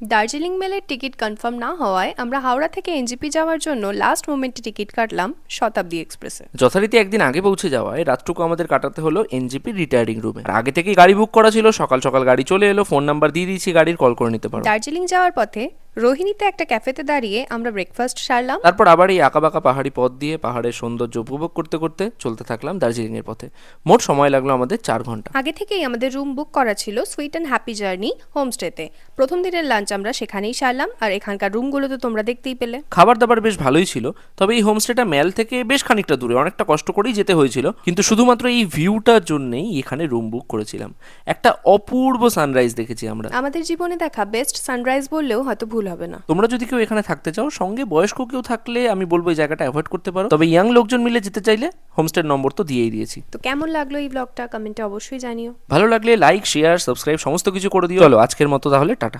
Darjeeling মেলের ticket confirm না হওয়ায় আমরা হাওড়া থেকে এনজেপি যাওয়ার জন্য লাস্ট মোমেন্টে টিকিট কাটলাম শতাব্দী এক্সপ্রেসে। যথারীতি একদিন আগে পৌঁছে যাওয়ায় রাতটুকু আমাদের কাটাতে হলো এনজিপি রিটায়ারিং রুমে। আর আগে থেকেই গাড়ি বুক করা ছিল, সকাল সকাল গাড়ি চলে এলো, ফোন নাম্বার দিয়ে দিয়েছি গাড়ির, কল করে নিতে পারো। দার্জিলিং যাওয়ার পথে রোহিণীতে একটা ক্যাফেতে দাঁড়িয়ে আমরা ব্রেকফাস্ট সারলাম। তারপর আবার এই আঁকাবাঁকা পাহাড়ি পথ দিয়ে পাহাড়ের সৌন্দর্য উপভোগ করতে করতে চলতে থাকলাম দার্জিলিং এর পথে। মোট সময় লাগলো আমাদের 4 ঘন্টা। আগে থেকেই আমাদের রুম বুক করা ছিল সুইট অ্যান্ড হ্যাপি জার্নি হোমস্টেতে। প্রথম দিনের লাঞ্চ আমরা সেখানেই সারলাম, আর এখানকার রুমগুলো তো তোমরা দেখতেই পেলে। খাবার দাবার বেশ ভালোই ছিল, তবে এই হোমস্টেটা ম্যাল থেকে বেশ খানিকটা দূরে, অনেকটা কষ্ট করেই যেতে হয়েছিল, কিন্তু শুধুমাত্র এই ভিউটার জন্যই এখানে রুম বুক করেছিলাম। একটা অপূর্ব সানরাইজ দেখেছি আমরা। আমাদের জীবনে দেখা বেস্ট সানরাইজ বললেও হয়তো ভুল হবে না। তোমরা যদি কেউ এখানে থাকতে চাও, সঙ্গে বয়স্ক কেউ থাকলে আমি বলবো এই জায়গাটা অ্যাভয়েড করতে পারো, তবে ইয়াং লোকজন মিলে যেতে চাইলে হোমস্টের নম্বর তো দিয়েই দিয়েছি। তো কেমন লাগলো এই ব্লগটা কমেন্টে অবশ্যই জানিও। ভালো লাগলে লাইক, শেয়ার, সাবস্ক্রাইব সমস্ত কিছু করে দিও। চলো আজকের মতো তাহলে টাটা।